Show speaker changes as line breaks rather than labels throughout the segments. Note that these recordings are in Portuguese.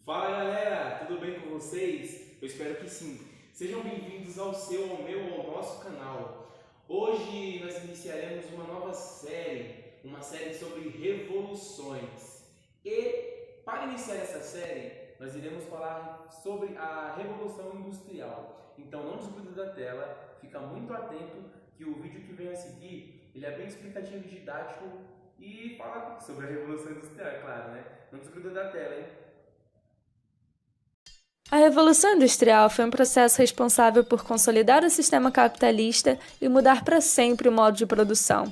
Fala galera, tudo bem com vocês? Eu espero que sim. Sejam bem-vindos ao nosso canal. Hoje nós iniciaremos uma nova série, uma série sobre revoluções. E para iniciar essa série, nós iremos falar sobre a Revolução Industrial. Então não desgruda da tela, fica muito atento que o vídeo que vem a seguir, ele é bem explicativo e didático e fala sobre a Revolução Industrial, é claro, né? Não desgruda da tela, hein?
A Revolução Industrial foi um processo responsável por consolidar o sistema capitalista e mudar para sempre o modo de produção.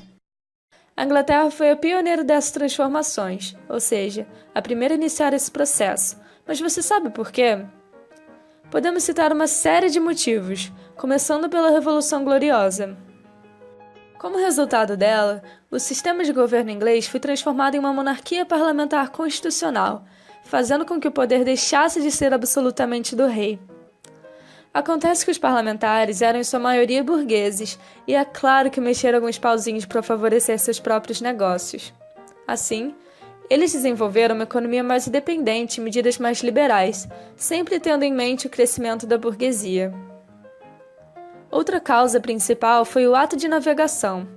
A Inglaterra foi a pioneira dessas transformações, ou seja, a primeira a iniciar esse processo. Mas você sabe por quê? Podemos citar uma série de motivos, começando pela Revolução Gloriosa. Como resultado dela, o sistema de governo inglês foi transformado em uma monarquia parlamentar constitucional, fazendo com que o poder deixasse de ser absolutamente do rei. Acontece que os parlamentares eram em sua maioria burgueses, e é claro que mexeram alguns pauzinhos para favorecer seus próprios negócios. Assim, eles desenvolveram uma economia mais independente e medidas mais liberais, sempre tendo em mente o crescimento da burguesia. Outra causa principal foi o Ato de Navegação.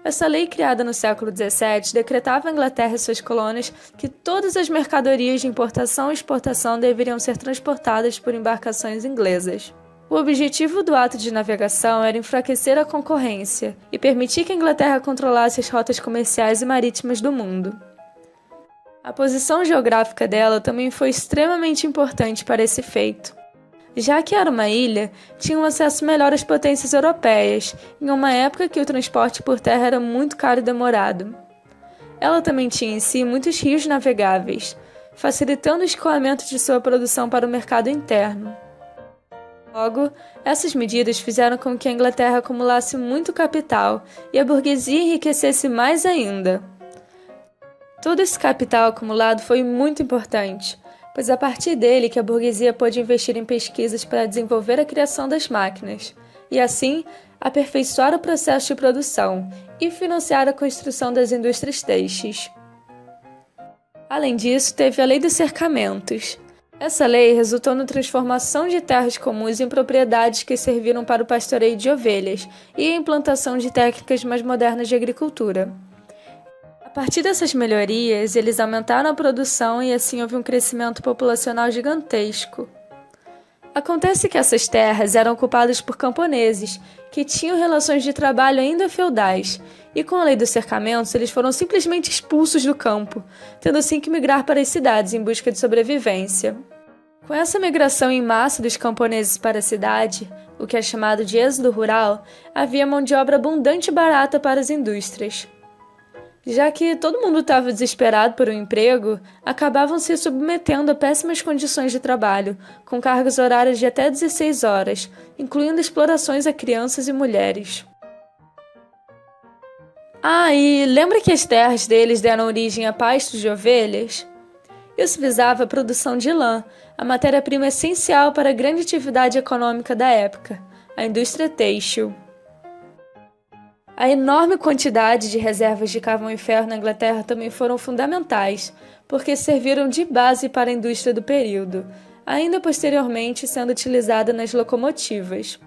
Essa lei, criada no século XVII, decretava à Inglaterra e suas colônias que todas as mercadorias de importação e exportação deveriam ser transportadas por embarcações inglesas. O objetivo do Ato de Navegação era enfraquecer a concorrência e permitir que a Inglaterra controlasse as rotas comerciais e marítimas do mundo. A posição geográfica dela também foi extremamente importante para esse feito. Já que era uma ilha, tinha um acesso melhor às potências europeias, em uma época que o transporte por terra era muito caro e demorado. Ela também tinha em si muitos rios navegáveis, facilitando o escoamento de sua produção para o mercado interno. Logo, essas medidas fizeram com que a Inglaterra acumulasse muito capital e a burguesia enriquecesse mais ainda. Todo esse capital acumulado foi muito importante, pois a partir dele que a burguesia pôde investir em pesquisas para desenvolver a criação das máquinas, e assim aperfeiçoar o processo de produção e financiar a construção das indústrias têxteis. Além disso, teve a Lei dos Cercamentos. Essa lei resultou na transformação de terras comuns em propriedades que serviram para o pastoreio de ovelhas e a implantação de técnicas mais modernas de agricultura. A partir dessas melhorias, eles aumentaram a produção e assim houve um crescimento populacional gigantesco. Acontece que essas terras eram ocupadas por camponeses, que tinham relações de trabalho ainda feudais, e com a lei dos cercamentos eles foram simplesmente expulsos do campo, tendo assim que migrar para as cidades em busca de sobrevivência. Com essa migração em massa dos camponeses para a cidade, o que é chamado de êxodo rural, havia mão de obra abundante e barata para as indústrias. Já que todo mundo estava desesperado por um emprego, acabavam se submetendo a péssimas condições de trabalho, com cargas horárias de até 16 horas, incluindo explorações a crianças e mulheres. E lembra que as terras deles deram origem a pastos de ovelhas? Isso visava a produção de lã, a matéria-prima essencial para a grande atividade econômica da época, a indústria têxtil. A enorme quantidade de reservas de carvão e ferro na Inglaterra também foram fundamentais, porque serviram de base para a indústria do período, ainda posteriormente sendo utilizada nas locomotivas.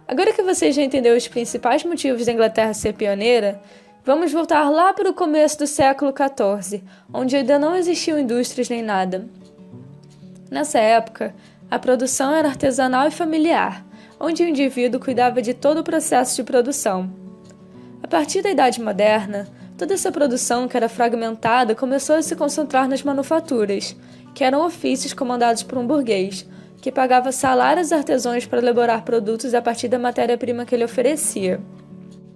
Agora que você já entendeu os principais motivos da Inglaterra ser pioneira, vamos voltar lá para o começo do século XIV, onde ainda não existiam indústrias nem nada. Nessa época, a produção era artesanal e familiar, onde o indivíduo cuidava de todo o processo de produção. A partir da Idade Moderna, toda essa produção que era fragmentada começou a se concentrar nas manufaturas, que eram ofícios comandados por um burguês, que pagava salários a artesãos para elaborar produtos a partir da matéria-prima que ele oferecia.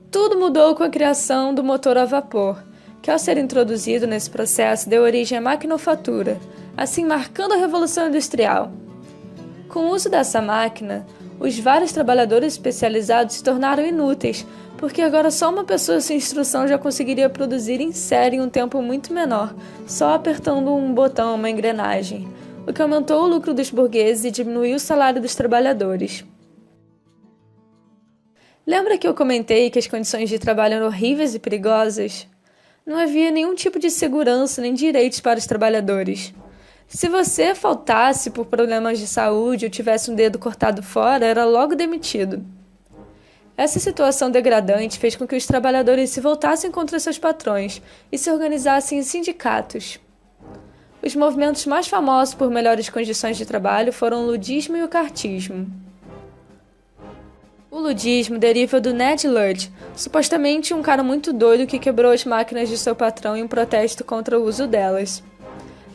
Tudo mudou com a criação do motor a vapor, que ao ser introduzido nesse processo deu origem à maquinofatura, assim marcando a Revolução Industrial. Com o uso dessa máquina, os vários trabalhadores especializados se tornaram inúteis, porque agora só uma pessoa sem instrução já conseguiria produzir em série em um tempo muito menor, só apertando um botão, uma engrenagem, o que aumentou o lucro dos burgueses e diminuiu o salário dos trabalhadores. Lembra que eu comentei que as condições de trabalho eram horríveis e perigosas? Não havia nenhum tipo de segurança nem direitos para os trabalhadores. Se você faltasse por problemas de saúde ou tivesse um dedo cortado fora, era logo demitido. Essa situação degradante fez com que os trabalhadores se voltassem contra seus patrões e se organizassem em sindicatos. Os movimentos mais famosos por melhores condições de trabalho foram o ludismo e o cartismo. O ludismo deriva do Ned Ludd, supostamente um cara muito doido que quebrou as máquinas de seu patrão em um protesto contra o uso delas.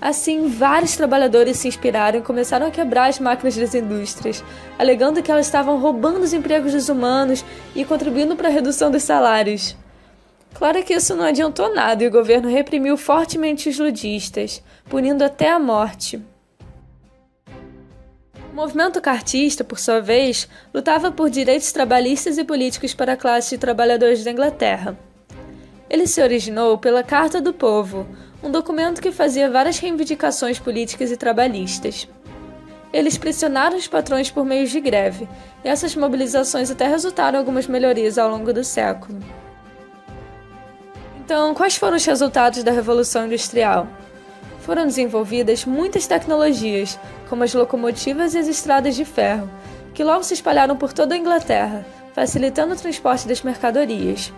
Assim, vários trabalhadores se inspiraram e começaram a quebrar as máquinas das indústrias, alegando que elas estavam roubando os empregos dos humanos e contribuindo para a redução dos salários. Claro que isso não adiantou nada e o governo reprimiu fortemente os ludistas, punindo até a morte. O movimento cartista, por sua vez, lutava por direitos trabalhistas e políticos para a classe de trabalhadores da Inglaterra. Ele se originou pela Carta do Povo, um documento que fazia várias reivindicações políticas e trabalhistas. Eles pressionaram os patrões por meio de greve, e essas mobilizações até resultaram em algumas melhorias ao longo do século. Então, quais foram os resultados da Revolução Industrial? Foram desenvolvidas muitas tecnologias, como as locomotivas e as estradas de ferro, que logo se espalharam por toda a Inglaterra, facilitando o transporte das mercadorias.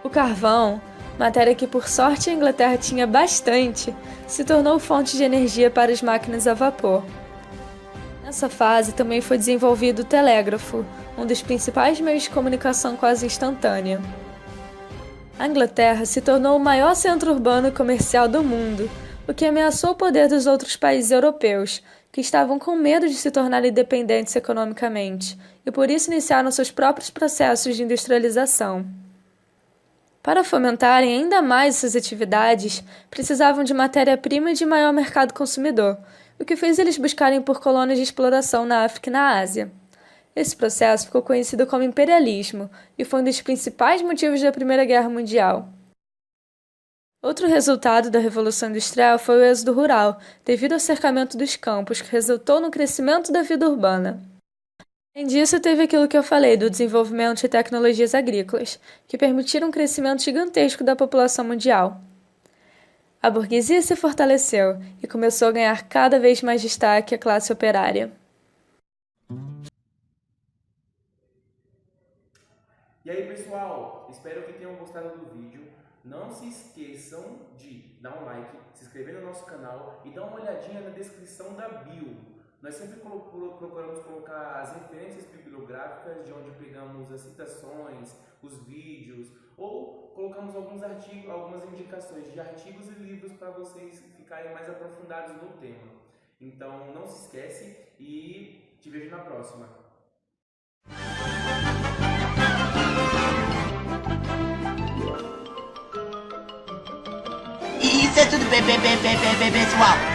O carvão, matéria que por sorte a Inglaterra tinha bastante, se tornou fonte de energia para as máquinas a vapor. Nessa fase também foi desenvolvido o telégrafo, um dos principais meios de comunicação quase instantânea. A Inglaterra se tornou o maior centro urbano e comercial do mundo, o que ameaçou o poder dos outros países europeus, que estavam com medo de se tornar independentes economicamente, e por isso iniciaram seus próprios processos de industrialização. Para fomentarem ainda mais essas atividades, precisavam de matéria-prima e de maior mercado consumidor, o que fez eles buscarem por colônias de exploração na África e na Ásia. Esse processo ficou conhecido como imperialismo e foi um dos principais motivos da Primeira Guerra Mundial. Outro resultado da Revolução Industrial foi o êxodo rural, devido ao cercamento dos campos, que resultou no crescimento da vida urbana. Além disso, teve aquilo que eu falei do desenvolvimento de tecnologias agrícolas, que permitiram um crescimento gigantesco da população mundial. A burguesia se fortaleceu e começou a ganhar cada vez mais destaque a classe operária.
E aí, pessoal, espero que tenham gostado do vídeo. Não se esqueçam de dar um like, se inscrever no nosso canal e dar uma olhadinha na descrição da bio. Nós sempre procuramos colocar as referências bibliográficas de onde pegamos as citações, os vídeos, ou colocamos alguns artigos, algumas indicações de artigos e livros para vocês ficarem mais aprofundados no tema. Então não se esquece e te vejo na próxima.
Isso é tudo, pessoal.